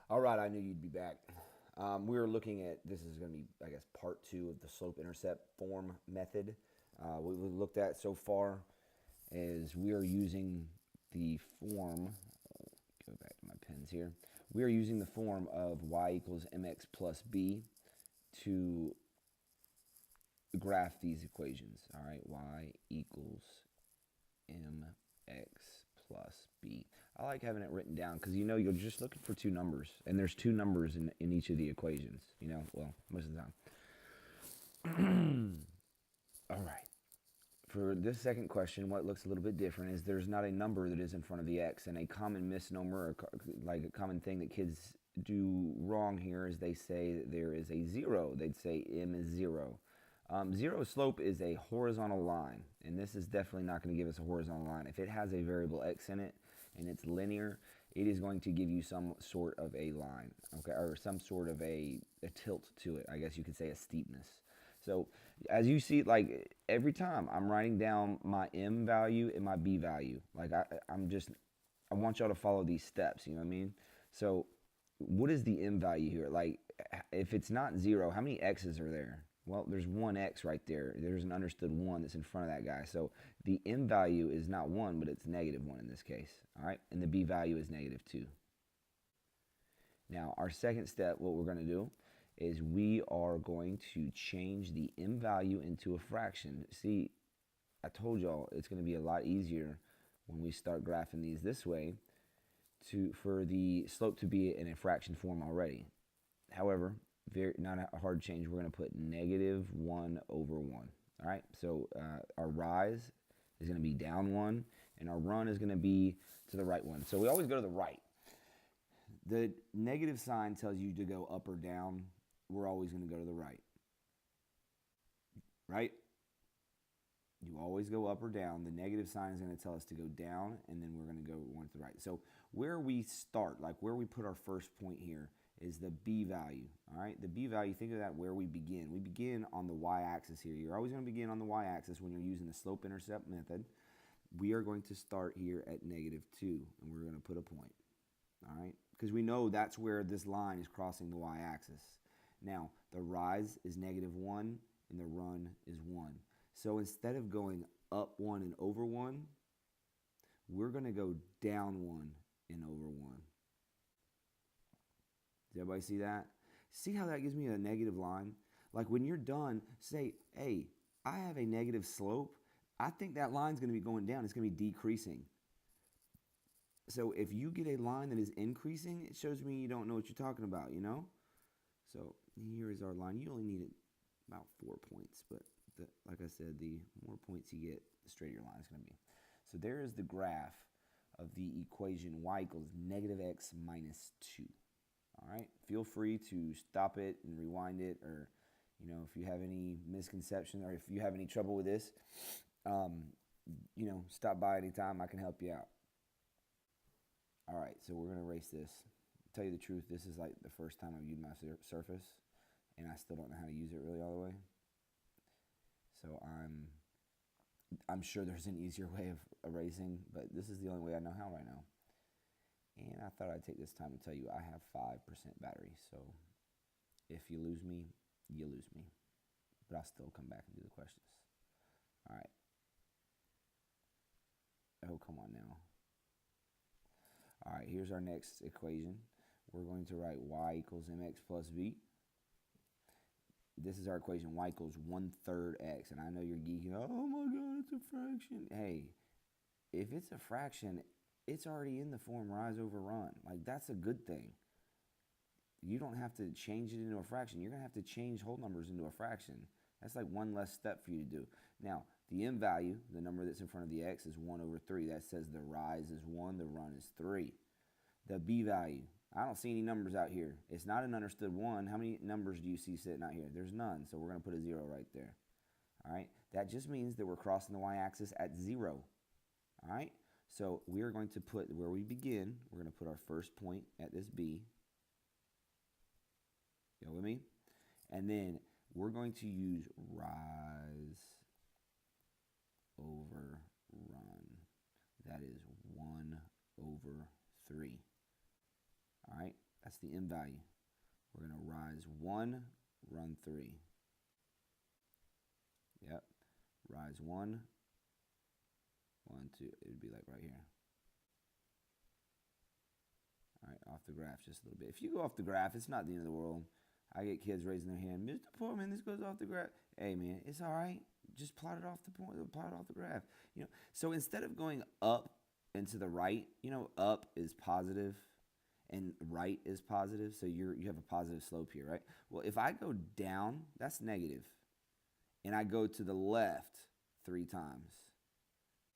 All right, I knew you'd be back. We were looking at this is going to be, I guess, part two of the slope-intercept form method. What we looked at so far is we are using the form. Go back to my pens here. We are using the form of y equals mx plus b to graph these equations. All right, y equals mx plus b. I like having it written down because you're just looking for two numbers, and there's two numbers in each of the equations. Well, most of the time. All right. For this second question, what looks a little bit different is there's not a number that is in front of the x, and a common misnomer, or like a common thing that kids do wrong here is they say that there is a zero. They'd say m is zero. Zero slope is a horizontal line, and this is definitely not going to give us a horizontal line. If it has a variable x in it and it's linear, it is going to give you some sort of a line, okay, or some sort of a tilt to it. I guess you could say a steepness. So as you see, like every time I'm writing down my m value and my b value, like I want y'all to follow these steps. You know what I mean? So what is the m value here? Like if it's not zero, how many x's are there? Well, there's one x right there. There's an understood 1 that's in front of that guy. So the m value is not 1, but it's -1 in this case. All right? And the b value is -2. Now, our second step, what we're going to do is we are going to change the m value into a fraction. See, I told y'all it's going to be a lot easier when we start graphing these this way for the slope to be in a fraction form already. However, not a hard change. We're going to put -1 over 1. All right, so our rise is going to be down 1, and our run is going to be to the right 1. So we always go to the right. The negative sign tells you to go up or down. We're always going to go to the right. Right? You always go up or down. The negative sign is going to tell us to go down, and then we're going to go one to the right. So where we start, like where we put our first point here, is the b value. All right, the b value, think of that where we begin. We begin on the y-axis here. You're always going to begin on the y-axis when you're using the slope-intercept method. We are going to start here at -2, and we're going to put a point. All right, because we know that's where this line is crossing the y-axis. Now, the rise is -1, and the run is 1. So instead of going up 1 and over 1, we're going to go down 1 and over 1. Does everybody see that? See how that gives me a negative line? Like when you're done, say, hey, I have a negative slope. I think that line's going to be going down. It's going to be decreasing. So if you get a line that is increasing, it shows me you don't know what you're talking about, you know? So here is our line. You only need about 4 points, but like I said, the more points you get, the straighter your line is going to be. So there is the graph of the equation y equals -x minus 2. All right, feel free to stop it and rewind it, or if you have any misconception or if you have any trouble with this, stop by anytime. I can help you out. All right, so we're going to erase this. To tell you the truth, this is like the first time I've used my surface, and I still don't know how to use it really all the way. So I'm sure there's an easier way of erasing, but this is the only way I know how right now. And I thought I'd take this time to tell you I have 5% battery, so if you lose me, you lose me. But I'll still come back and do the questions. All right. Oh, come on now. All right, here's our next equation. We're going to write y equals mx plus b. This is our equation, y equals 1/3 x. And I know you're geeking, oh my God, it's a fraction. Hey, if it's a fraction, it's already in the form rise over run. Like, that's a good thing. You don't have to change it into a fraction. You're going to have to change whole numbers into a fraction. That's like one less step for you to do. Now, the m value, the number that's in front of the x, is 1/3. That says the rise is 1, the run is 3. The b value, I don't see any numbers out here. It's not an understood 1. How many numbers do you see sitting out here? There's none, so we're going to put a 0 right there. All right? That just means that we're crossing the y-axis at 0. All right? So we are going to put, where we begin, we're going to put our first point at this b. Go with me? And then we're going to use rise over run. That is 1/3. All right? That's the M value. We're going to rise 1, run 3. Yep. Rise 1, 1, 2. It would be like right here. All right, off the graph just a little bit. If you go off the graph, it's not the end of the world. I get kids raising their hand, Mr. Portman, this goes off the graph. Hey, man, it's all right. Just plot it off the point, plot it off the graph. So instead of going up and to the right, up is positive and right is positive. So you have a positive slope here, right? Well, if I go down, that's negative. And I go to the left 3 times.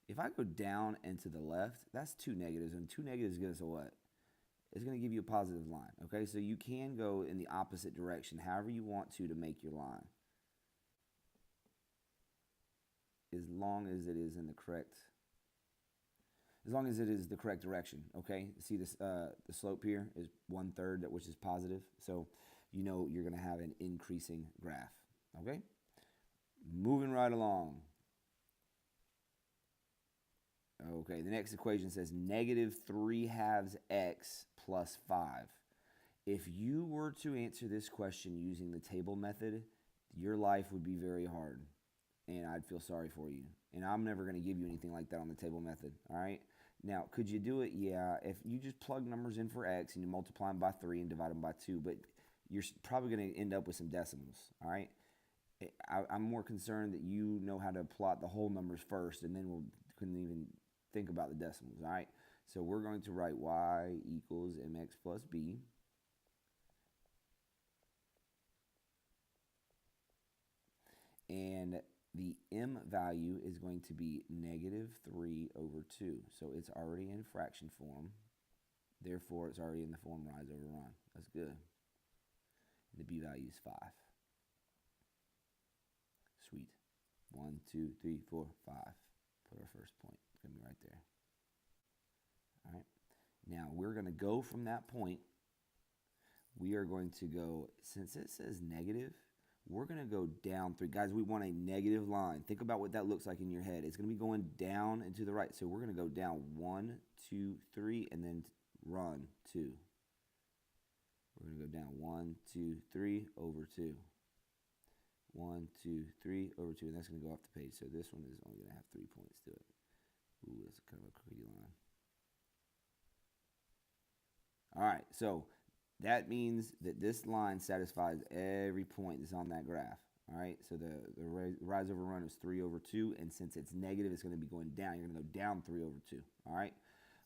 If I go down and to the left, that's 2 negatives. And 2 negatives gives us a what? It's going to give you a positive line. Okay, so you can go in the opposite direction, however you want to make your line. As long as it is the correct direction, okay? See this, the slope here is 1/3, which is positive. So you're going to have an increasing graph, okay? Moving right along. Okay, the next equation says -3/2 x plus 5. If you were to answer this question using the table method, your life would be very hard, and I'd feel sorry for you. And I'm never going to give you anything like that on the table method, all right? Now, could you do it? Yeah, if you just plug numbers in for x and you multiply them by 3 and divide them by 2, but you're probably going to end up with some decimals, all right? I'm more concerned that you know how to plot the whole numbers first, and then we couldn't even think about the decimals, all right? So we're going to write y equals mx plus b. And the m value is going to be -3/2. So it's already in fraction form. Therefore, it's already in the form rise over run. That's good. The b value is 5. Sweet. 1, 2, 3, 4, 5. Put our first point. It's going to be right there. All right. Now, we're going to go from that point. We are going to go, since it says negative, we're going to go down 3. Guys, we want a negative line. Think about what that looks like in your head. It's going to be going down and to the right. So we're going to go down 1, 2, 3, and then run 2. We're going to go down 1, 2, 3, over 2. 1, 2, 3, over 2, and that's going to go off the page. So this one is only going to have 3 points to it. Ooh, that's kind of a crooked line. All right, so that means that this line satisfies every point that's on that graph. All right, so the rise over run is 3/2, and since it's negative, it's going to be going down. You're going to go down 3/2. All right,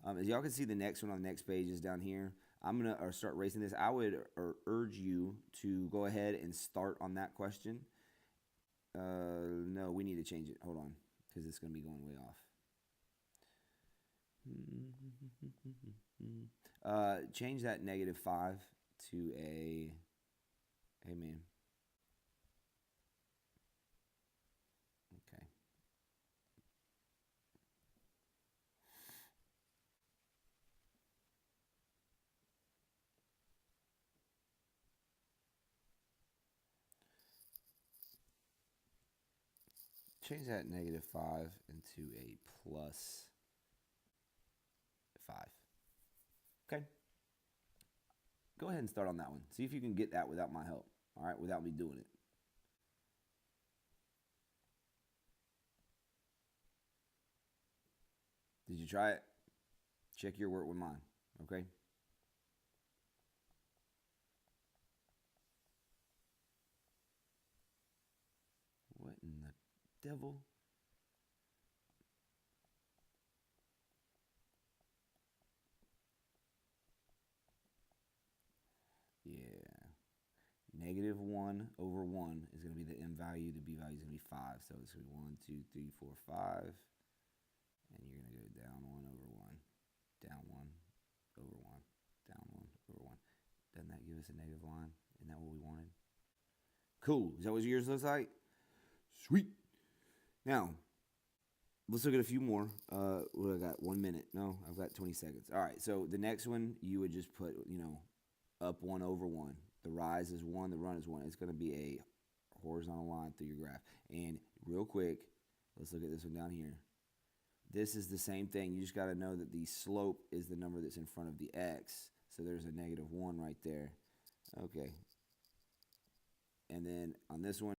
as y'all can see, the next one on the next page is down here. I'm going to start racing this. I would urge you to go ahead and start on that question. No, we need to change it. Hold on, because it's going to be going way off. Change that -5 to a, hey man. Okay. Change that -5 into a plus 5. Okay. Go ahead and start on that one. See if you can get that without my help. All right, without me doing it. Did you try it? Check your work with mine, okay? What in the devil? Yeah. -1/1 is going to be the m value. The b value is going to be 5. So it's going to be 1, 2, 3, 4, 5. And you're going to go down 1/1, down 1/1, down 1/1. Doesn't that give us a negative line? Isn't that what we wanted? Cool. Is that what yours looks like? Sweet. Now, let's look at a few more. What I got? 1 minute. No, I've got 20 seconds. All right. So the next one, you would just put, up 1/1. The rise is 1. The run is 1. It's going to be a horizontal line through your graph. And real quick, let's look at this one down here. This is the same thing. You just got to know that the slope is the number that's in front of the x. So there's a -1 right there. Okay. And then on this one,